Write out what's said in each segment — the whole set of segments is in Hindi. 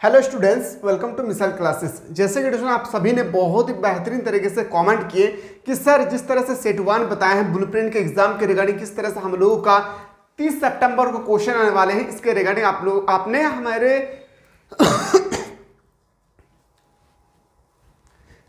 Hello students, welcome to missile classes. जैसे कि आप सभी ने बहुत ही बेहतरीन तरीके से कमेंट किए कि सर जिस तरह से सेट 1 बताए हैं ब्लूप्रिंट के एग्जाम के रिगार्डिंग, किस तरह से हम लोगों का 30 सितंबर को क्वेश्चन आने वाले हैं, इसके रिगार्डिंग आपने हमारे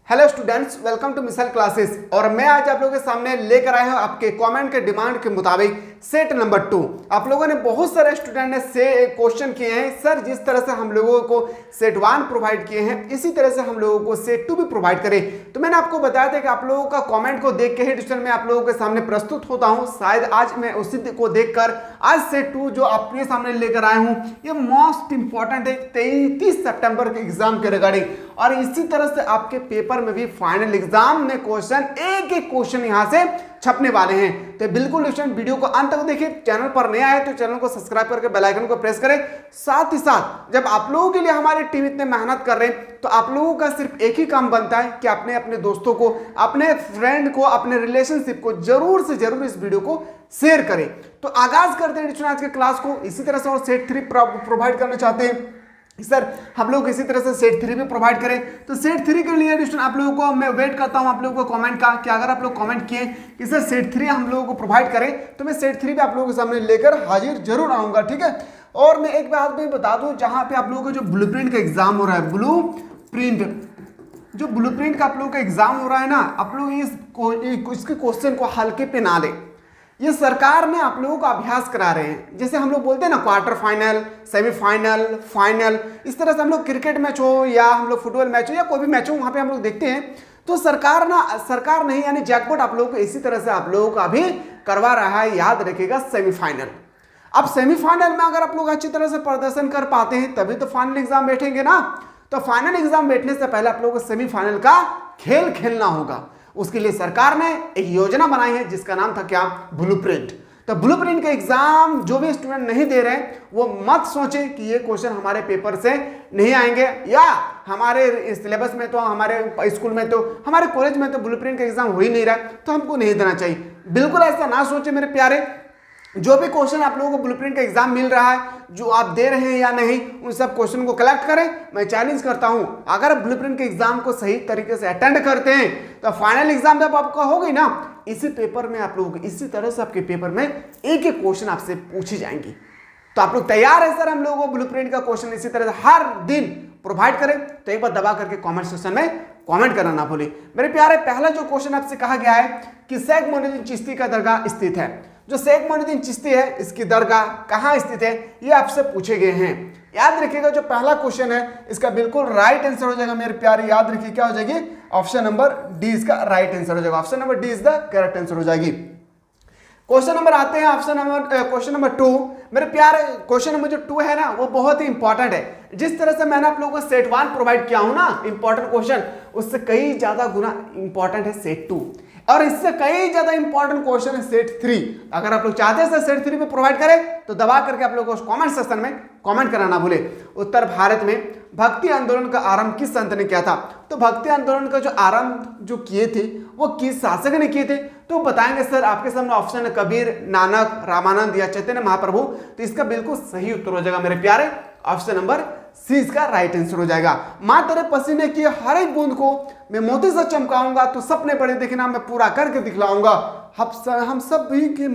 hello students, welcome to missile classes. और मैं आज आप लोगों के सामने लेकर आया हूं आपके कमेंट के डिमांड के मुताबिक सेट नंबर 2। आप लोगों ने बहुत सारे स्टूडेंट ने से क्वेश्चन किए हैं, सर जिस तरह से हम लोगों को सेट 1 प्रोवाइड किए हैं इसी तरह से हम लोगों को सेट 2 भी प्रोवाइड करें। तो मैंने आपको बताया था कि आप लोगों का कमेंट को देख के ही ट्यूशन में आप लोगों के सामने प्रस्तुत होता हूं। शायद आज मैं उसी को देखकर आज सेट 2 जो आपके सामने लेकर आया हूं ये मोस्ट इंपॉर्टेंट है 30 सितंबर के एग्जाम के रिगार्डिंग। और इसी तरह से आपके पेपर में भी फाइनल एग्जाम में क्वेश्चन एक एक क्वेश्चन यहां से छपने वाले हैं। तो बिल्कुल वीडियो को अंत तक देखिए। चैनल पर नया है तो चैनल को सब्सक्राइब करके बेल आइकन को प्रेस करें। साथ ही साथ जब आप लोगों के लिए हमारी टीम इतने मेहनत कर रहे हैं तो आप लोगों का सिर्फ एक ही काम बनता है कि अपने अपने दोस्तों को, अपने फ्रेंड को, अपने रिलेशनशिप को जरूर से जरूर इस वीडियो को शेयर करें। तो आगाज करते हैं आज के क्लास को। इसी तरह से और सेट 3 प्रोवाइड करना चाहते हैं सर, हम लोग इसी तरह से सेट 3 भी प्रोवाइड करें। तो सेट 3 के लिए एडिशन आप लोगों को मैं वेट करता हूं आप लोगों को कमेंट का कि अगर आप लोग कमेंट किए कि सर सेट 3 हम लोगों को प्रोवाइड करें तो मैं सेट 3 भी आप लोगों के सामने लेकर हाजिर जरूर आऊंगा, ठीक है। और मैं एक बात भी बता दूं, जहां पे आप लोगों का जो ब्लूप्रिंट का एग्जाम हो रहा है, ब्लूप्रिंट का आप लोगों का एग्जाम हो रहा है ना, आप लोग इसके क्वेश्चन को हल्के पे ना लें। ये सरकार ने आप लोगों का अभ्यास करा रहे हैं। जैसे हम लोग बोलते हैं ना क्वार्टर फाइनल, सेमीफाइनल, फाइनल, इस तरह से हम लोग क्रिकेट मैच हो या हम लोग फुटबॉल मैच हो या कोई भी मैच हो वहां पे हम लोग देखते हैं। तो सरकार नहीं यानी जैकपॉट आप लोगों को इसी तरह से आप लोगों का भी करवा रहा है। याद रखिएगा सेमीफाइनल। अब सेमीफाइनल में अगर आप लोग अच्छी तरह से प्रदर्शन कर पाते हैं तभी तो फाइनल एग्जाम बैठेंगे ना। तो फाइनल एग्जाम बैठने से पहले आप लोगों को सेमीफाइनल का खेल खेलना होगा। उसके लिए सरकार ने एक योजना बनाई है जिसका नाम था क्या, ब्लूप्रिंट। तो ब्लूप्रिंट का एग्जाम जो भी स्टूडेंट नहीं दे रहे वो मत सोचे कि ये क्वेश्चन हमारे पेपर से नहीं आएंगे या हमारे सिलेबस में तो, हमारे स्कूल में तो, हमारे कॉलेज में तो ब्लूप्रिंट का एग्जाम हो ही नहीं रहा तो हमको नहीं देना चाहिए। बिल्कुल ऐसा ना सोचे मेरे प्यारे। जो भी क्वेश्चन आप लोगों को ब्लूप्रिंट का एग्जाम मिल रहा है, जो आप दे रहे हैं या नहीं, उन सब क्वेश्चन को कलेक्ट करें। मैं चैलेंज करता हूं अगर ब्लूप्रिंट के एग्जाम को सही तरीके से अटेंड करते हैं तो फाइनल एग्जाम जब आपका हो गई ना, इसी पेपर में आप लोगों को इसी तरह से आपके पेपर में एक एक क्वेश्चन आपसे पूछी जाएंगी। तो आप लोग तैयार है सर हम लोगों को ब्लूप्रिंट का क्वेश्चन इसी तरह से हर दिन प्रोवाइड करें? तो एक बार दबा करके कमेंट सेक्शन में कमेंट करना ना भूलिए मेरे प्यारे। पहला जो क्वेश्चन आपसे कहा गया है कि शेख मोइनुद्दीन चिश्ती का दरगाह स्थित है। जो शेख मोइनुद्दीन चिश्ती है इसकी दरगाह कहाँ स्थित है ये आपसे पूछे गए हैं। याद रखिएगा जो पहला क्वेश्चन है इसका बिल्कुल राइट आंसर हो जाएगा मेरे प्यारे। याद रखिए क्या हो जाएगी, ऑप्शन नंबर डी इसका राइट आंसर हो जाएगा। Option number D is the correct answer हो जाएगी। क्वेश्चन नंबर आते हैं क्वेश्चन नंबर 2 मेरे प्यारे। क्वेश्चन नंबर जो 2 है ना वो बहुत ही इंपॉर्टेंट है। जिस तरह से मैंने आप लोगों को सेट 1 प्रोवाइड किया हूं ना इंपॉर्टेंट क्वेश्चन, उससे कई ज्यादा गुना इंपॉर्टेंट है सेट 2 और इससे कई ज्यादा इंपॉर्टेंट क्वेश्चन है सेट 3। अगर आप लोग चाहते हैं सेट 3 में प्रोवाइड करें तो दबा करके आप लोग को कमेंट सेक्शन में कमेंट करना ना भूले। उत्तर भारत में भक्ति आंदोलन का आरंभ किस संत ने किया था? तो भक्ति आंदोलन का जो आरंभ जो किए थे वो किस शासक ने किए थे? तो बताएंगे सर आपके सामने ऑप्शन है कबीर, नानक, रामानंद या चैतन्य महाप्रभु। तो इसका बिल्कुल सही उत्तर हो जाएगा मेरे प्यारे, ऑप्शन नंबर सी इसका राइट आंसर हो जाएगा। मां तेरे पसीने की हर एक बूंद को मैं मोती से चमकाऊंगा, तो सपने बड़े देखना मैं पूरा करके दिखलाऊंगा। हम सब भी के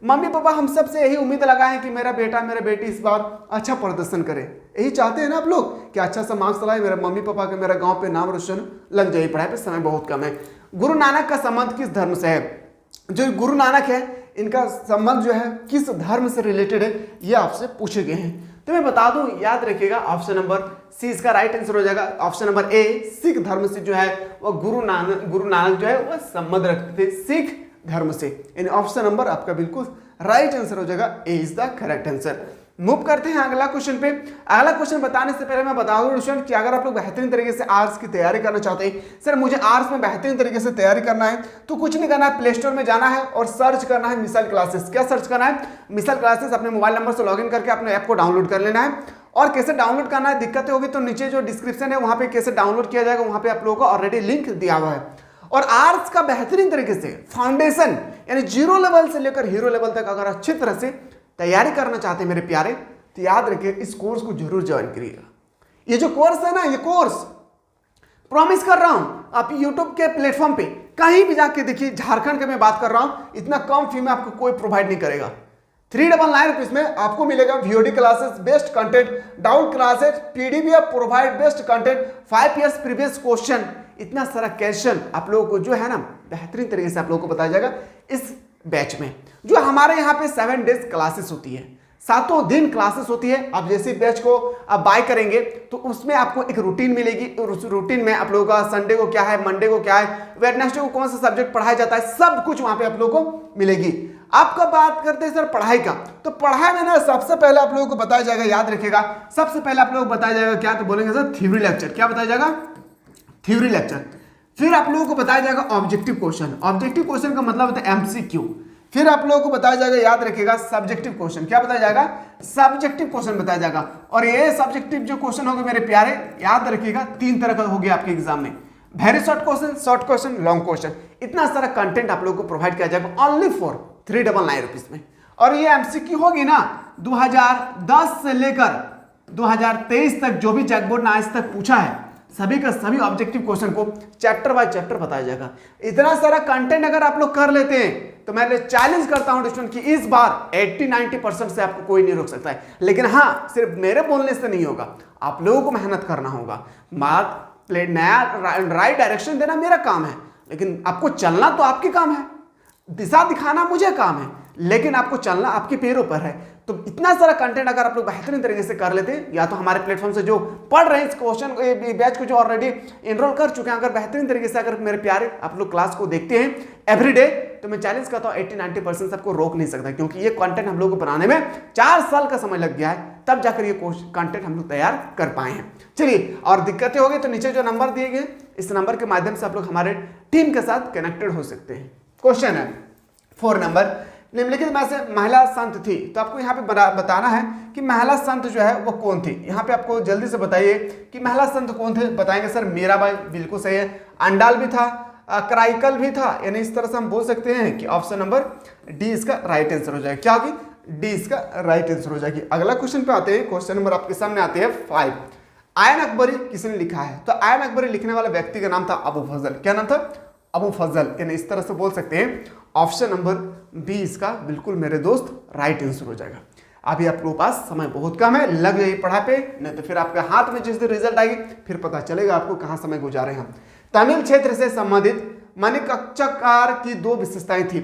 मम्मी पापा हम सब से यही उम्मीद लगाए कि मेरा बेटा मेरा बेटी इस बार अच्छा प्रदर्शन करे। यही चाहते हैं ना आप लोग कि अच्छा सा मार्क्स लाए, मेरे मम्मी पापा के, मेरा गांव पे नाम रोशन लग जाए। पढ़ाई पे समय बहुत कम है। गुरु नानक का संबंध किस धर्म से है? जो गुरु नानक है इनका संबंध जो है किस धर्म से रिलेटेड है ये आपसे पूछे गए हैं। तो मैं बता दूं, याद रखिएगा ऑप्शन नंबर सी इसका राइट आंसर हो जाएगा। ऑप्शन नंबर ए सिख धर्म से जो है वो गुरु नानक जो है वो संबंध रखते थे सिख धर्म से। इन ऑप्शन नंबर आपका बिल्कुल राइट आंसर हो जाएगा, A is the correct answer. Move करते हैं अगला क्वेश्चन पे। अगला क्वेश्चन बताने से पहले मैं बता दूं स्टूडेंट कि अगर आप लोग बेहतरीन तरीके से आर्ट्स की तैयारी करना चाहते हैं, सर मुझे आर्ट्स में बेहतरीन तरीके से तैयारी करना है, तो कुछ नहीं करना है, प्ले स्टोर में जाना है और सर्च करना है मिसाइल क्लासेस। क्या सर्च करना है? Missile classes. अपने मोबाइल नंबर से लॉगिन करके अपने ऐप को डाउनलोड कर लेना है। और कैसे डाउनलोड करना है, दिक्कतें होगी तो नीचे जो डिस्क्रिप्शन है वहां पे कैसे डाउनलोड किया जाएगा वहां पे आप लोगों को ऑलरेडी लिंक दिया हुआ है। और आर्ट्स का बेहतरीन तरीके से फाउंडेशन यानी 0 लेवल से लेकर हीरो लेवल तक अगर अच्छी तरह से तैयारी करना चाहते हैं मेरे प्यारे, तो याद रखिए इस कोर्स को जरूर ज्वाइन करिएगा। ये जो कोर्स है ना, ये कोर्स प्रॉमिस कर रहा हूं, आप यूट्यूब के प्लेटफॉर्म पे कहीं भी जाके देखिए, झारखंड के मैं बात कर रहा हूं, इतना कम फी में आपको कोई प्रोवाइड नहीं करेगा। 399 रुपीज में आपको मिलेगा VOD classes, best content, doubt classes, PDBF provide best content, 5 years previous question, इतना सारा क्वेश्चन आप लोगों को जो है ना बेहतरीन तरीके से आप लोगों को बताया जाएगा इस बैच में। जो हमारे यहाँ पे 7 डेज क्लासेस होती है, 7 दिन क्लासेस होती है। आप जैसे बैच को आप बाय करेंगे तो उसमें आपको एक रूटीन मिलेगी, उस रूटीन में आप लोगों का संडे को क्या है, मंडे को क्या है, वेडनेसडे को कौन सा सब्जेक्ट पढ़ाया जाता है, सब कुछ वहां पे आप लोगों को मिलेगी। आपका बात करते हैं सर पढ़ाई का, तो पढ़ाई में ना सबसे पहले आप लोगों को बताया जाएगा, याद रखिएगा, सबसे पहले आप लोगों को बताया जाएगा क्या, तो बोलेंगे सर थ्योरी लेक्चर। क्या बताया जाएगा? Theory lecture. फिर आप लोगों को बताया जाएगा ऑब्जेक्टिव क्वेश्चन। ऑब्जेक्टिव क्वेश्चन का मतलब होता है एमसीक्यू। फिर आप लोगों को बताया जाएगा, याद रखिएगा, सब्जेक्टिव क्वेश्चन। क्या बताया जाएगा? सब्जेक्टिव क्वेश्चन बताया जाएगा। और ये सब्जेक्टिव जो क्वेश्चन होंगे मेरे प्यारे, याद रखिएगा 3 तरह का हो गया आपके एग्जाम में, very short question, long question. इतना सारा कंटेंट आप लोगों को प्रोवाइड किया जाएगा ओनली फॉर 399 रुपीज में। और ये एमसीक्यू होगी ना 2010 से लेकर 2023 तक जो भी चेकबोर्ड ने आज तक पूछा है, सभी का सभी ऑब्जेक्टिव क्वेश्चन को चैप्टर बाय चैप्टर बताया जाएगा। इतना सारा कंटेंट अगर आप लोग कर लेते हैं तो मैं चैलेंज करता हूं स्टूडेंट कि इस बार 80-90% से आपको कोई नहीं रोक सकता है। लेकिन हाँ, सिर्फ मेरे बोलने से नहीं होगा, आप लोगों को मेहनत करना होगा। नया राइट डायरेक्शन देना मेरा काम है, लेकिन आपको चलना तो आपके काम है, दिशा दिखाना मुझे काम है, लेकिन आपको चलना आपके पैरों पर है। तो इतना सारा कंटेंट अगर आप लोग बेहतरीन तरीके से कर लेते हैं, या तो हमारे प्लेटफॉर्म से जो पढ़ रहे हैं इस क्वेश्चन बैच को, जो ऑलरेडी एनरोल कर चुके हैं, अगर बेहतरीन तरीके से अगर मेरे प्यारे आप लोग क्लास को देखते हैं एवरीडे, तो मैं चैलेंज करता हूँ 80-90% से आपको रोक नहीं सकता, क्योंकि ये कंटेंट हम लोग को बनाने में 4 साल का समय लग गया है, तब जाकर ये कंटेंट हम लोग तैयार कर पाए हैं। चलिए, और दिक्कतें हो गई तो नीचे जो नंबर दिए गए, इस नंबर के माध्यम से आप लोग हमारे टीम के साथ कनेक्टेड हो सकते हैं। क्वेश्चन है 4 नंबर, निम्नलिखित में से महिला संत थी, तो आपको यहाँ पे बताना है कि महिला संत जो है वो कौन थी। यहाँ पे आपको जल्दी से बताइए कि महिला संत कौन थे। बताएंगे सर मीराबाई, बिल्कुल सही है। अंडाल भी था, कराइकल भी था, यानी इस तरह से हम बोल सकते हैं कि ऑप्शन नंबर डी इसका राइट आंसर हो जाएगा। क्या होगी? डी इसका राइट आंसर हो जाएगी। अगला क्वेश्चन पे आते हैं, क्वेश्चन नंबर आपके सामने आते हैं 5। आयन अकबरी किसने लिखा है? तो आयन अकबरी लिखने वाला व्यक्ति का नाम था अबू फजल। क्या नाम था? अबू फजल, यानी इस तरह से बोल सकते हैं। ऑप्शन नंबर बी इसका बिल्कुल मेरे दोस्त राइट आंसर हो जाएगा। अभी आप लोगों के पास समय बहुत कम है, लग जाइए पढ़ाई पे, नहीं तो फिर आपके हाथ में जिस दिन रिजल्ट आएगी फिर पता चलेगा आपको कहाँ समय गुजारे हम। तमिल क्षेत्र से संबंधित मणिकच्चकार की 2 विशेषताएं थी।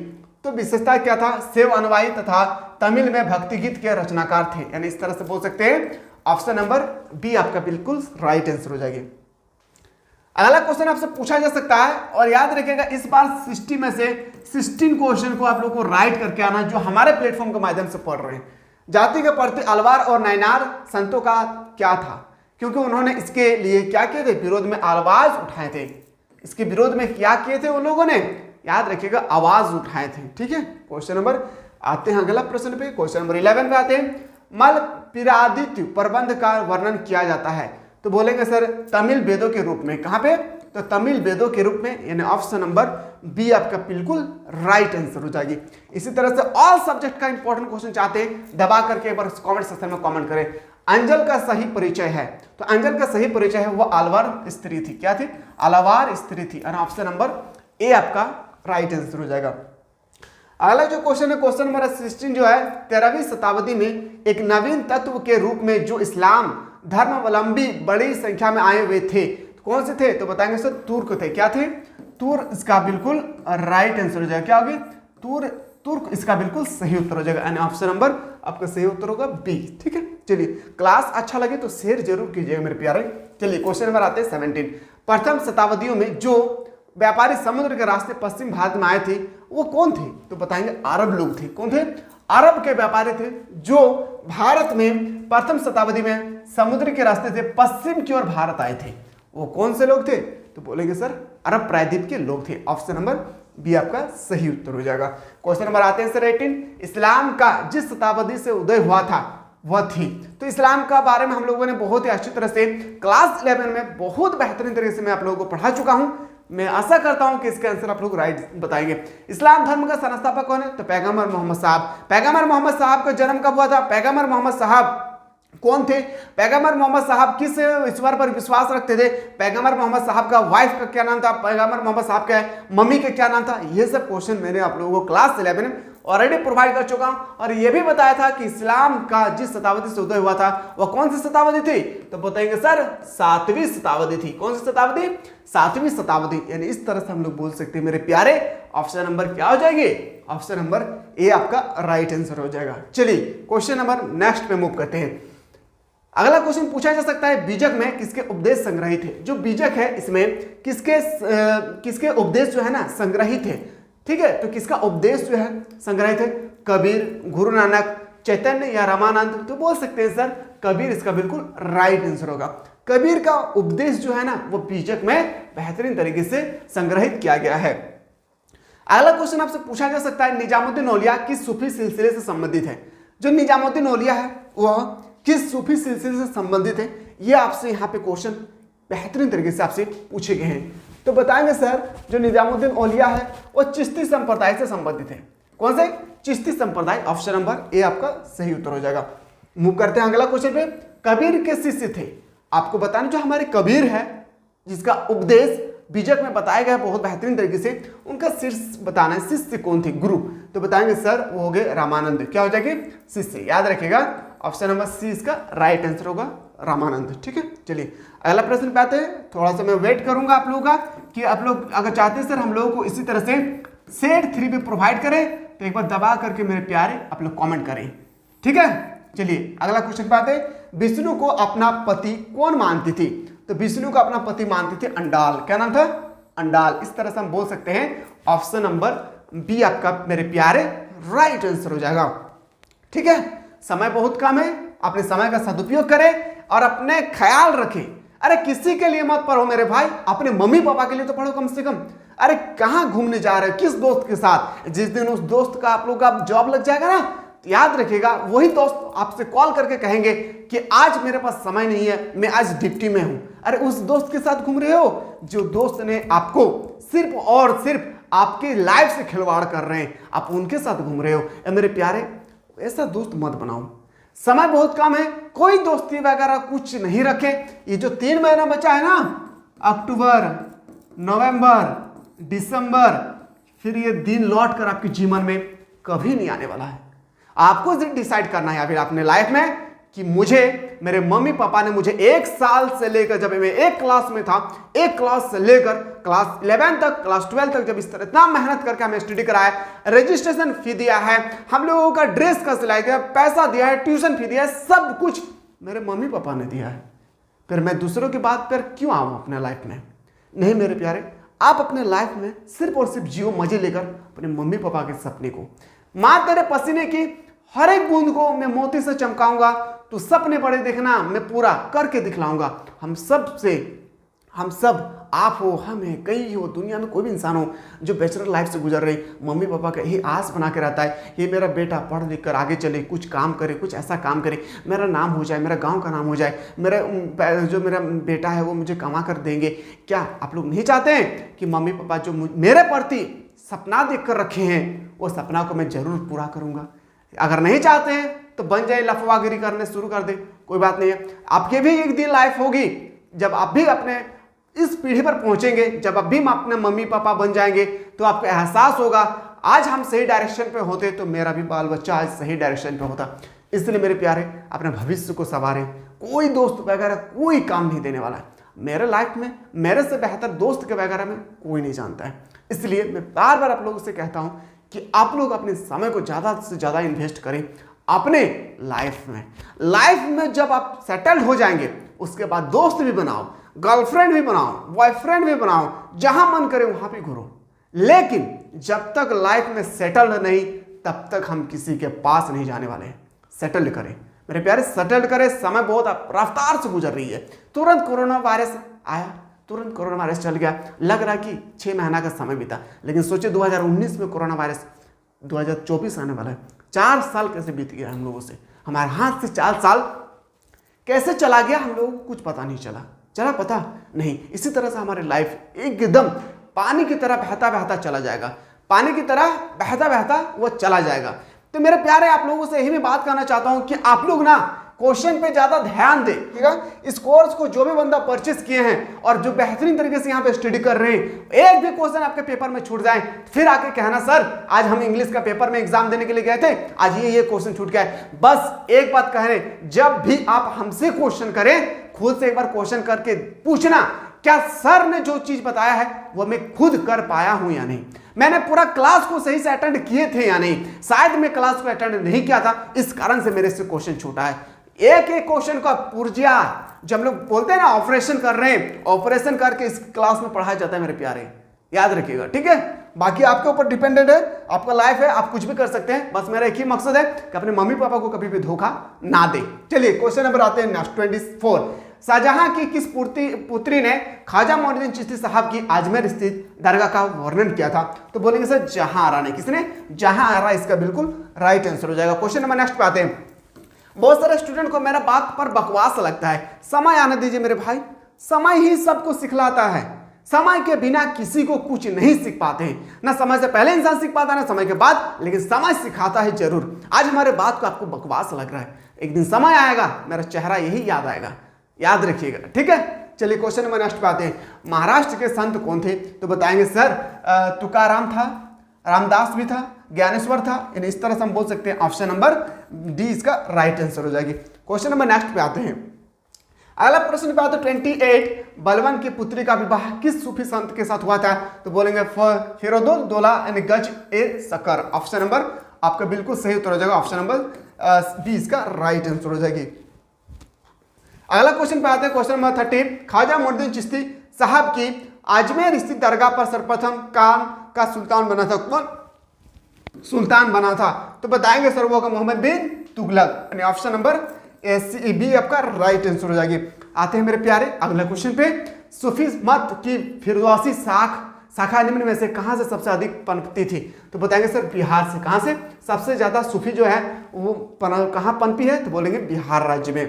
तो विशेषता क्या था? शिव अनुयायी तथा तमिल में भक्ति गीत के रचनाकार थे, यानी इस तरह से बोल सकते हैं। ऑप्शन नंबर बी आपका बिल्कुल राइट आंसर हो जाएगी। अगला क्वेश्चन आपसे पूछा जा सकता है, और याद रखिएगा इस बार 60 में से 16 क्वेश्चन को आप लोग को राइट करके आना, जो हमारे प्लेटफॉर्म के माध्यम से पढ़ रहे हैं। जाति के प्रति अलवार और नैनार संतों का क्या था? क्योंकि उन्होंने इसके लिए क्या किए थे? विरोध में आवाज उठाए थे। इसके विरोध में क्या किए थे उन लोगों ने? याद रखिएगा आवाज उठाए थे। ठीक है, क्वेश्चन नंबर आते हैं अगला प्रश्न पे, क्वेश्चन नंबर 11 पे आते हैं। मल पिरादित्य प्रबंध का वर्णन किया जाता है, तो बोलेंगे सर तमिल वेदों के रूप में। कहां पे? तो तमिल वेदों के रूप में, यानी ऑप्शन नंबर बी आपका बिल्कुल राइट आंसर हो जाएगी। इसी तरह से ऑल सब्जेक्ट का इंपॉर्टेंट क्वेश्चन चाहते हैं, दबा करके एक बार कमेंट सेक्शन में कमेंट करें। अंजल का सही परिचय है, तो अंजल का सही परिचय है वो अलवार स्त्री थी। क्या थी? अलवार स्त्री थी, और ऑप्शन नंबर ए आपका राइट आंसर हो जाएगा। अगला जो क्वेश्चन है, क्वेश्चन नंबर 16 जो है, 13वीं शताब्दी में एक नवीन तत्व के रूप में जो इस्लाम धर्मावलंबी बड़ी संख्या में आए हुए थे, कौन से थे? तो बताएंगे सर तुर्क थे। क्या थे? तुर्क इसका बिल्कुल राइट आंसर हो जाएगा। क्या होगी? तुर्क इसका बिल्कुल सही उत्तर हो जाएगा, यानी ऑप्शन नंबर आपका सही उत्तर होगा बी। ठीक है, चलिए क्लास अच्छा लगे तो शेयर जरूर कीजिएगा मेरे प्यारे। चलिए क्वेश्चन नंबर आते हैं 17। प्रथम शताब्दियों में जो व्यापारी समुद्र के रास्ते पश्चिम भारत में आए थे वो कौन थे? तो बताएंगे अरब लोग थे। कौन थे? अरब के व्यापारी थे जो भारत में प्रथम शताब्दी में समुद्र के रास्ते से पश्चिम की ओर भारत आए थे। वो कौन से लोग थे? तो बोलेंगे सर अरब प्रायद्वीप के लोग थे। ऑप्शन नंबर बी आपका सही उत्तर हो जाएगा। क्वेश्चन नंबर आते हैं सर 18। इस्लाम का जिस शताब्दी से उदय हुआ था वह थी, तो इस्लाम का बारे में हम लोगों ने बहुत ही अच्छी तरह से क्लास 11 में बहुत बेहतरीन तरीके से मैं आप लोगों को पढ़ा चुका हूं। मैं आशा करता हूं कि इसका आंसर आप लोग राइट बताएंगे। इस्लाम धर्म का संस्थापक कौन है? तो पैगंबर मोहम्मद साहब। पैगंबर मोहम्मद साहब का जन्म कब हुआ था? पैगंबर मोहम्मद साहब कौन थे? पैगंबर मोहम्मद साहब किस ईश्वर पर विश्वास रखते थे? पैगंबर मोहम्मद साहब का वाइफ का क्या नाम था? पैगंबर मोहम्मद साहब का मम्मी का क्या नाम था? ये सब क्वेश्चन मैंने आप लोगों को क्लास 11 में ऑलरेडी प्रोवाइड कर चुका हूं और ये भी बताया था कि इस्लाम का जिस शताब्दी से उदय हुआ था वह कौन सी शताब्दी थी? तो बताएंगे सर 7वीं शताब्दी थी। कौन सी शताब्दी? 7वीं शताब्दी। यानी इस तरह से हम लोग बोल सकते हैं मेरे प्यारे। ऑप्शन नंबर क्या हो जाएगी? ऑप्शन नंबर ए आपका राइट आंसर हो जाएगा। चलिए क्वेश्चन नंबर नेक्स्ट पे मूव करते हैं। अगला क्वेश्चन पूछा जा सकता है बीजक में किसके उपदेश संग्रहित है? जो बीजक है इसमें किसके उपदेश जो है ना संग्रहित है। ठीक है, तो किसका उपदेश जो है संग्रहित है? कबीर, गुरु नानक, चैतन्य या रामानंद? तो बोल सकते हैं सर कबीर इसका बिल्कुल राइट आंसर होगा। कबीर का उपदेश जो है ना वो बीजक में बेहतरीन तरीके से संग्रहित किया गया है। अगला क्वेश्चन आपसे पूछा जा सकता है निजामुद्दीन औलिया किस सूफी सिलसिले से संबंधित है? जो निजामुद्दीन औलिया है वह किस सूफी सिलसिले से संबंधित है? यह आपसे यहाँ पे क्वेश्चन बेहतरीन तरीके से आपसे पूछे गए हैं। तो बताएंगे सर जो निजामुद्दीन औलिया है वो चिश्ती संप्रदाय से संबंधित है। कौन से? चिश्ती संप्रदाय। ऑप्शन नंबर ए आपका सही उत्तर हो जाएगा। मूव करते हैं अगला क्वेश्चन पे। कबीर के शिष्य थे? आपको बताना जो हमारे कबीर है जिसका उपदेश बीजक में बताया गया बहुत बेहतरीन तरीके से, उनका शिष्य बताना है। शिष्य कौन थे? गुरु। तो बताएंगे सर वो हो गए रामानंद। क्या हो जाएगी? शिष्य। याद रखिएगा ऑप्शन नंबर सी इसका राइट आंसर होगा रामानंद। ठीक है, चलिए अगला प्रश्न पे आते हैं। थोड़ा सा मैं वेट करूंगा आप लोगों का कि आप लोग अगर चाहते हैं सर हम लोगों को इसी तरह से सेट 3 पे प्रोवाइड करें तो एक बार दबा करके मेरे प्यारे आप लोग कमेंट करें। ठीक है, चलिए अगला क्वेश्चन पे आते हैं। विष्णु को अपना पति कौन मानती थी? तो विष्णु को अपना पति मानती थी अंडाल। क्या नाम था? अंडाल। इस तरह से हम बोल सकते हैं। ऑप्शन नंबर बी आपका मेरे प्यारे राइट आंसर हो जाएगा। ठीक है, समय बहुत कम है, अपने समय का सदुपयोग करें और अपने ख्याल रखें। अरे किसी के लिए मत पढ़ो मेरे भाई, अपने मम्मी पापा के लिए तो पढ़ो कम से कम। अरे कहाँ घूमने जा रहे हो? किस दोस्त के साथ? जिस दिन उस दोस्त का आप लोग का जॉब लग जाएगा ना, तो याद रखिएगा वही दोस्त आपसे कॉल करके कहेंगे कि आज मेरे पास समय नहीं है, मैं आज ड्यूटी में हूं। अरे उस दोस्त के साथ घूम रहे हो जो दोस्त ने आपको सिर्फ और सिर्फ आपके लाइफ से खिलवाड़ कर रहे हैं, आप उनके साथ घूम रहे हो। मेरे प्यारे ऐसा दोस्त मत बनाओ। समय बहुत कम है, कोई दोस्ती वगैरह कुछ नहीं रखे। ये जो 3 महीना बचा है ना, अक्टूबर, नवंबर, दिसंबर, फिर ये दिन लौट कर आपके जीवन में कभी नहीं आने वाला है। आपको डिसाइड करना है अभी अपने लाइफ में कि मुझे मेरे मम्मी पापा ने मुझे 1 साल से लेकर जब मैं 1 क्लास में था, 1 क्लास से लेकर क्लास 11 तक, क्लास 12 तक जब इस तरह इतना मेहनत करके हमें स्टडी कराया, रजिस्ट्रेशन फी दिया है, हम लोगों का ड्रेस का सिलाई दिया, पैसा दिया है, ट्यूशन फी दिया है, सब कुछ मेरे मम्मी पापा ने दिया है। फिर मैं दूसरों की बात पर क्यों आऊं अपने लाइफ में? नहीं मेरे प्यारे, आप अपने लाइफ में सिर्फ और सिर्फ जियो मजे लेकर अपने मम्मी पापा के सपने को। मां तेरे पसीने की हर एक बूंद को मैं मोती से चमकाऊंगा, तो सपने बड़े देखना मैं पूरा करके दिखलाऊंगा। हम सब आप हो, हम है, कई हो, दुनिया में कोई भी इंसान हो जो बैचलर लाइफ से गुजर रही, मम्मी पापा का यही आस बना के रहता है, ये मेरा बेटा पढ़ लिख कर आगे चले, कुछ काम करे, कुछ ऐसा काम करे, मेरा नाम हो जाए, मेरा गांव का नाम हो जाए, जो मेरा बेटा है वो मुझे कमा कर देंगे। क्या आप लोग नहीं चाहते हैं कि मम्मी पापा जो मेरे प्रति सपना देख कर रखे हैं वो सपना को मैं जरूर पूरा करूँगा? अगर नहीं चाहते हैं तो बन जाए लफवागिरी करने शुरू कर दे, कोई बात नहीं है। आपके भी एक दिन लाइफ होगी जब आप भी अपने इस पीढ़ी पर पहुंचेंगे, जब आप भी अपने मम्मी पापा बन जाएंगे तो आपको एहसास होगा आज हम सही डायरेक्शन पे होते तो मेरा भी बाल बच्चा आज सही डायरेक्शन पे होता। इसलिए मेरे प्यारे अपने भविष्य को संवारें। कोई दोस्त वगैरह कोई काम नहीं देने वाला है। मेरे लाइफ में मेरे से बेहतर दोस्त के वगैरह में कोई नहीं जानता है। इसलिए मैं बार बार आप लोगों से कहता हूं कि आप लोग अपने समय को ज़्यादा से ज़्यादा इन्वेस्ट करें अपने लाइफ में। लाइफ में जब आप सेटल्ड हो जाएंगे उसके बाद दोस्त भी बनाओ, गर्लफ्रेंड भी बनाओ, बॉयफ्रेंड भी बनाओ, जहां मन करे वहां भी घूरो। लेकिन जब तक लाइफ में सेटल्ड नहीं तब तक हम किसी के पास नहीं जाने वाले हैं। सेटल्ड करें मेरे प्यारे, सेटल्ड करें। समय बहुत रफ्तार से गुजर रही है। तुरंत कोरोना वायरस आया, तुरंत कोरोना वायरस चल गया, लग रहा कि 6 महीना का समय बीता। लेकिन सोचे 2019 में कोरोना वायरस, 2024 आने वाला है। 4 साल कैसे बीत गया हम लोगों से, हमारे हाथ से 4 साल कैसे चला गया हम लोगों को कुछ पता नहीं चला पता नहीं। इसी तरह से हमारी लाइफ एकदम पानी की तरह बहता बहता चला जाएगा, पानी की तरह बहता बहता वो चला जाएगा। तो मेरे प्यारे आप लोगों से यही मैं बात करना चाहता हूं कि आप लोग ना क्वेश्चन पे ज्यादा ध्यान दे, ठीक है। इस कोर्स को जो भी बंदा परचेस किए हैं और जो बेहतरीन तरीके से यहाँ पे स्टडी कर रहे हैं, एक भी क्वेश्चन आपके पेपर में छूट जाए फिर आके कहना सर आज हम इंग्लिश का पेपर में एग्जाम देने के लिए गए थे, आज ये क्वेश्चन छूट गया है। बस एक बात कह रहे, जब भी आप हमसे क्वेश्चन करें खुद से एक बार क्वेश्चन करके पूछना क्या सर ने जो चीज बताया है वो मैं खुद कर पाया हूं या नहीं, मैंने पूरा क्लास को सही से अटेंड किए थे या नहीं, शायद मैं क्लास को अटेंड नहीं किया था इस कारण से मेरे से क्वेश्चन छूटा है। एक एक क्वेश्चन का पुर्जा जब हम लोग बोलते हैं ना ऑपरेशन कर रहे हैं, ऑपरेशन करके इस क्लास में पढ़ाया जाता है मेरे प्यारे, याद रखिएगा, ठीक है। बाकी आपके ऊपर डिपेंडेंट है, आपका लाइफ है, आप कुछ भी कर सकते हैं, बस मेरा एक ही मकसद है कि अपने मम्मी पापा को कभी भी धोखा ना दे। चलिए क्वेश्चन नंबर आते हैं नेक्स्ट 24। शाहजहां की किस पुत्री ने ख्वाजा मोइनुद्दीन चिश्ती साहब की अजमेर स्थित दरगाह का वर्णन किया था? तो बोलेंगे सर जहां आरा ने। किसने? जहां आरा इसका बिल्कुल राइट आंसर हो जाएगा। क्वेश्चन नंबर नेक्स्ट पे आते हैं। बहुत सारे स्टूडेंट को मेरा बात पर बकवास लगता है, समय आने दीजिए मेरे भाई, समय ही सबको सिखलाता है, समय के बिना किसी को कुछ नहीं सीख पाते हैं, ना समय से पहले इंसान सीख पाता है ना समय के बाद, लेकिन समय सिखाता है जरूर। आज हमारे बात को आपको बकवास लग रहा है, एक दिन समय आएगा मेरा चेहरा यही याद आएगा, याद रखिएगा, ठीक है। चलिए क्वेश्चन नंबर नेक्स्ट पे आते हैं। महाराष्ट्र के संत कौन थे? तो बताएंगे सर तुकाराम था, रामदास भी था, ज्ञानेश्वर था, यानी इस तरह से हम बोल सकते हैं। ऑप्शन नंबर डी इसका राइट आंसर हो जाएगी। क्वेश्चन नंबर नेक्स्ट पे आते हैं। अगला प्रश्न पे आते हैं 28। बलवन की पुत्री का विवाह किस सूफी संत के साथ हुआ था? तो बोलेंगे फिरोदुल दौला यानी गज ए सकर। ऑप्शन नंबर आपका बिल्कुल सही उत्तर हो जाएगा, ऑप्शन नंबर बी इसका राइट आंसर हो जाएगी। अगला क्वेश्चन पे आते हैं क्वेश्चन नंबर 30। ख्वाजा मोइनुद्दीन चिश्ती साहब की अजमेर स्थित दरगाह पर सर्वप्रथम काम का सुल्तान बना था, कौन सुल्तान बना था? तो बताएंगे सर वो होगा मोहम्मद बिन तुगलक, यानी ऑप्शन नंबर ए बी आपका राइट आंसर हो जाएगी। आते हैं मेरे प्यारे अगला क्वेश्चन पे। सूफी मत की फिरदौसी शाखा निम्न में से कहां से सबसे अधिक पनपती थी? तो बताएंगे सर बिहार से। कहां से सबसे ज्यादा सूफी जो है वो कहां पनपी है? तो बोलेंगे बिहार राज्य में।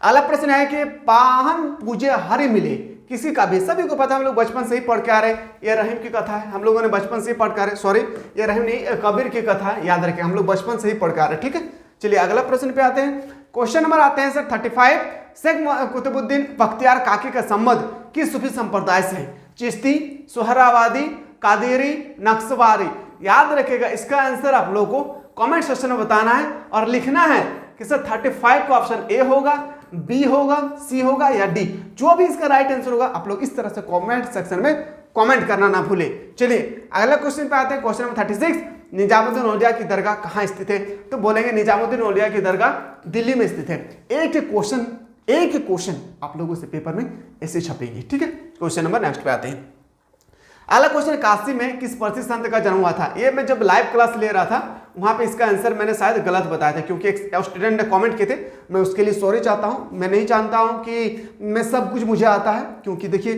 अगला प्रश्न है कि पाहन पूजे हरि मिले किसी का भी? सभी को पता, हम लोग बचपन से ही पढ़ के आ रहे हैं, ये रहीम की कथा है, हम लोगों ने बचपन से ही पढ़ के आ रहे, सॉरी ये रहीम नहीं कबीर की कथा है, याद रखें हम लोग बचपन से ही पढ़ के आ रहे हैं, ठीक है। चलिए अगला प्रश्न पे आते हैं। क्वेश्चन नंबर आते हैं सर 35। शेख कुतुबुद्दीन बख्तियार काकी का संबंध किस सूफी संप्रदाय से है? चिश्ती, सोहरावादी, कादेरी, नक्शवारी। याद रखिएगा इसका आंसर आप लोगों को कमेंट सेक्शन में बताना है और लिखना है कि सर 35 का ऑप्शन ए होगा, बी होगा, सी होगा या डी। जो भी इसका राइट आंसर होगा आप लोग इस तरह से कमेंट सेक्शन में कमेंट करना ना भूले। चलिए अगला क्वेश्चन पे आते हैं क्वेश्चन नंबर 36। निजामुद्दीन औलिया की दरगाह कहाँ स्थित है? तो बोलेंगे निजामुद्दीन औलिया की दरगाह दिल्ली में स्थित है। एक क्वेश्चन आप लोगों से पेपर में ऐसे छपेंगे, ठीक है। क्वेश्चन नंबर नेक्स्ट पे आते हैं। अगला क्वेश्चन, काशी में किस प्रसिद्ध संत का जन्म हुआ था? ये मैं जब लाइव क्लास ले रहा था वहां पे इसका आंसर मैंने शायद गलत बताया था, क्योंकि एक स्टूडेंट ने कमेंट किए थे, मैं उसके लिए सॉरी चाहता हूं। मैं नहीं जानता हूं कि मैं सब कुछ मुझे आता है, क्योंकि देखिए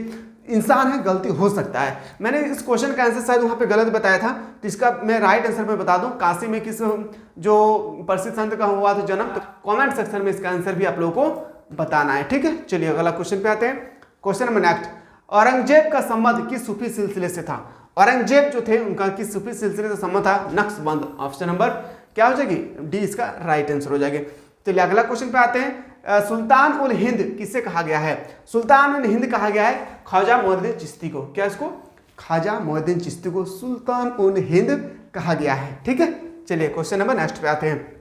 इंसान है, गलती हो सकता है। मैंने इस क्वेश्चन का आंसर शायद वहां पे गलत बताया था, तो इसका मैं राइट आंसर में बता दूं, काशी में किस जो प्रसिद्ध संत का हुआ था जन्म, तो कमेंट सेक्शन में इसका आंसर भी आप लोगों को बताना है, ठीक है। चलिए अगला क्वेश्चन पे आते हैं। Question number next. औरंगजेब का संबंध किस सूफी सिलसिले से था? औरंगजेब जो थे उनका किस सूफी सिलसिले से संबंध था? नक्शबंद। ऑप्शन नंबर क्या हो जाएगी? डी इसका राइट आंसर हो जाएगी। चलिए अगला क्वेश्चन पे आते हैं। सुल्तान उल हिंद किसे कहा गया है? सुल्तान उल हिंद कहा गया है ख्वाजा मोइनुद्दीन चिश्ती को। क्या इसको? ख्वाजा मोइनुद्दीन चिश्ती को सुल्तान उल हिंद कहा गया है, ठीक है। चलिए क्वेश्चन नंबर नेक्स्ट पे आते हैं।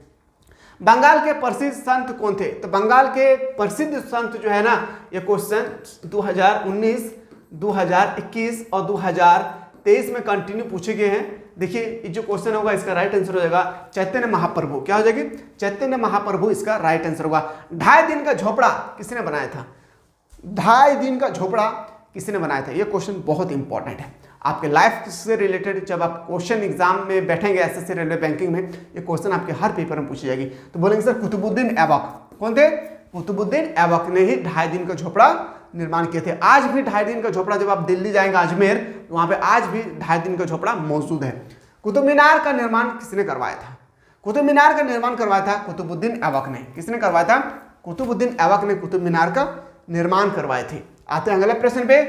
बंगाल के प्रसिद्ध संत कौन थे? तो बंगाल के प्रसिद्ध संत जो है ना, ये क्वेश्चन 2019, 2021 और 2023 में कंटिन्यू पूछे गए हैं। देखिए ये जो क्वेश्चन होगा इसका राइट आंसर हो जाएगा चैतन्य महाप्रभु। क्या हो जाएगी? चैतन्य महाप्रभु इसका राइट आंसर होगा। 2.5 दिन का झोपड़ा किसने बनाया था? 2.5 दिन का झोपड़ा किसने बनाया था? ये क्वेश्चन बहुत इंपॉर्टेंट है आपके लाइफ से रिलेटेड। जब आप क्वेश्चन एग्जाम में बैठेंगे एसएससी रेलवे बैंकिंग में, ये क्वेश्चन आपके हर पेपर में पूछी जाएगी। तो बोलेंगे सर कुतुबुद्दीन ऐबक। कौन थे? कुतुबुद्दीन ऐबक ने ही 2.5 दिन का झोपड़ा निर्माण किए थे। आज भी 2.5 दिन का झोपड़ा, जब आप दिल्ली जाएंगे अजमेर, तो वहां पे आज भी 2.5 दिन का झोपड़ा मौजूद है। कुतुब मीनार का निर्माण किसने करवाया था? कुतुब मीनार का निर्माण करवाया था कुतुबुद्दीन ऐबक ने। किसने करवाया था? कुतुबुद्दीन ऐबक ने कुतुब मीनार का निर्माण करवाए थे। आते हैं अगले प्रश्न पे।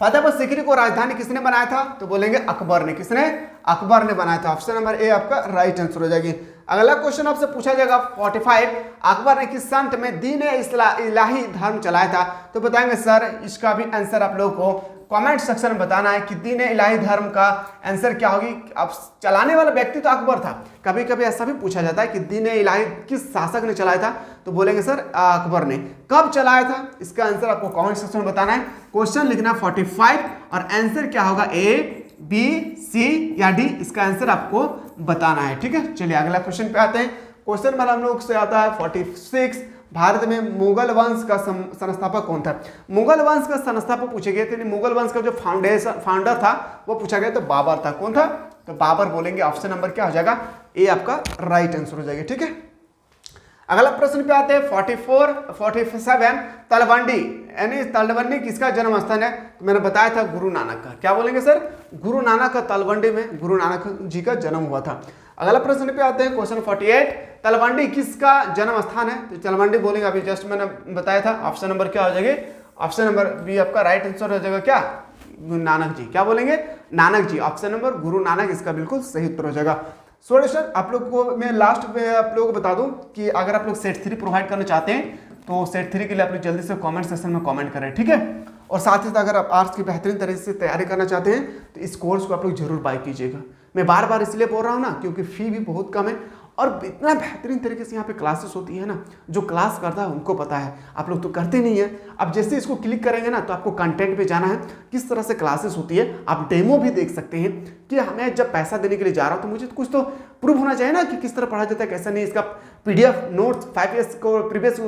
फतेहपुर सीकरी को राजधानी किसने बनाया था? तो बोलेंगे अकबर ने। किसने? अकबर ने बनाया था। ऑप्शन नंबर ए आपका राइट आंसर हो जाएगी। अगला क्वेश्चन आपसे पूछा जाएगा 45, अकबर ने किस संत में दीन इलाही धर्म चलाया था? तो बताएंगे सर इसका भी आंसर आप लोगों को कमेंट सेक्शन में बताना है कि दीन इलाही धर्म का आंसर क्या होगी। अब चलाने वाला व्यक्ति तो अकबर था, कभी कभी ऐसा भी पूछा जाता है कि दीन इलाही किस शासक ने चलाया था? तो बोलेंगे सर अकबर ने। कब चलाया था? इसका आंसर आपको कमेंट सेक्शन में बताना है। क्वेश्चन लिखना 45 और आंसर क्या होगा, ए, बी, सी या डी, इसका आंसर आपको बताना है। ठीक है, चलिए अगला क्वेश्चन पे आते हैं। क्वेश्चन नंबर हम लोग से आता है 46, भारत में मुगल वंश का संस्थापक कौन था? मुगल वंश का संस्थापक पूछे गए थे, मुगल वंश का जो फाउंडर था वो पूछा गया, तो बाबर था। कौन था? तो बाबर बोलेंगे। ऑप्शन नंबर क्या हो जाएगा, ए आपका राइट आंसर हो जाएगा। ठीक है, अगला प्रश्न पे आते हैं 47, तलवंडी यानी तलवंडी किसका जन्म स्थान है? तो मैंने बताया था गुरु नानक का। क्या बोलेंगे सर? गुरु नानक का तलवंडी में गुरु नानक जी का जन्म हुआ था। अगला प्रश्न पे आते हैं क्वेश्चन 48, तलवंडी किसका जन्म स्थान है? तो तलवंडी बोलेंगे, अभी जस्ट मैंने बताया था। ऑप्शन नंबर क्या हो जाएगा, ऑप्शन नंबर बी आपका राइट आंसर हो जाएगा। क्या? नानक जी। क्या बोलेंगे? नानक जी। ऑप्शन नंबर गुरु नानक इसका बिल्कुल सही उत्तर हो जाएगा। सर आप लोग को मैं लास्ट में आप लोगों को बता दूं कि अगर आप लोग सेट 3 प्रोवाइड करना चाहते हैं तो सेट 3 के लिए आप लोग जल्दी से कमेंट सेक्शन में कमेंट करें। ठीक है, और साथ ही साथ अगर आप आर्ट्स की बेहतरीन तरीके से तैयारी करना चाहते हैं तो इस कोर्स को आप लोग जरूर बाय कीजिएगा। मैं बार बार इसलिए बोल रहा हूँ ना क्योंकि फी भी बहुत कम है और इतना बेहतरीन तरीके से यहाँ पे क्लासेस होती है ना, जो क्लास करता है उनको पता है, आप लोग तो करते नहीं है। अब जैसे इसको क्लिक करेंगे ना तो आपको कंटेंट पे जाना है, किस तरह से क्लासेस होती है, आप डेमो भी देख सकते हैं कि हमें जब पैसा देने के लिए जा रहा हूँ तो मुझे कुछ तो प्रूफ होना चाहिए ना कि किस तरह पढ़ा जाता है, कैसा नहीं। इसका PDF नोट्स 5 ईयर्स को प्रीवियस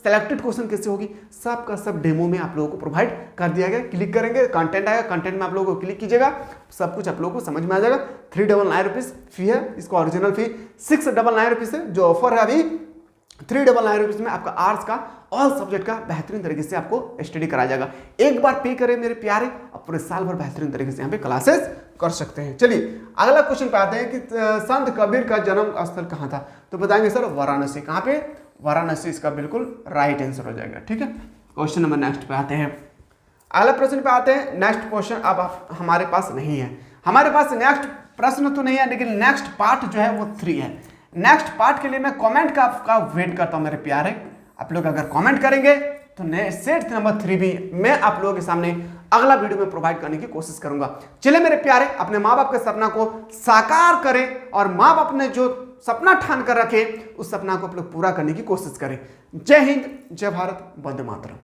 सेलेक्टेड क्वेश्चन कैसे होगी, सब का सब डेमो में आप लोगों को प्रोवाइड कर दिया गया। क्लिक करेंगे कंटेंट आएगा, कंटेंट में आप लोगों को क्लिक कीजिएगा, सब कुछ आप लोगों को समझ में आ जाएगा। 399 रुपीज़ फी है, इसका ओरिजिनल फी 699 रुपीज़ है। जो ऑफर है अभी 399 रुपीज़ में आपका आर्ट्स का ऑल सब्जेक्ट का बेहतरीन तरीके से आपको स्टडी कराया जाएगा। एक बार पे करें मेरे प्यारे, अब पूरे साल भर बेहतरीन तरीके से यहाँ पे क्लासेस कर सकते हैं। चलिए अगला क्वेश्चन पे आते हैं कि संत कबीर का जन्म स्थल कहाँ था? तो बताएंगे सर वाराणसी। कहाँ पे? वाराणसी इसका बिल्कुल राइट आंसर हो जाएगा। ठीक है, क्वेश्चन नंबर नेक्स्ट पे आते हैं। अगला प्रश्न पे आते हैं। नेक्स्ट क्वेश्चन अब हमारे पास नहीं है, हमारे पास नेक्स्ट प्रश्न तो नहीं है, लेकिन नेक्स्ट पार्ट जो है वो 3 है। नेक्स्ट पार्ट के लिए मैं कमेंट का वेट करता हूं मेरे प्यारे। आप लोग अगर कमेंट करेंगे तो सेट नंबर 3 भी मैं आप लोगों के सामने अगला वीडियो में प्रोवाइड करने की कोशिश करूंगा। चलिए मेरे प्यारे, अपने माँ बाप के सपना को साकार करें और माँ बाप ने जो सपना ठान कर रखे उस सपना को आप लोग पूरा करने की कोशिश करें। जय हिंद, जय भारत, वंदे मातरम।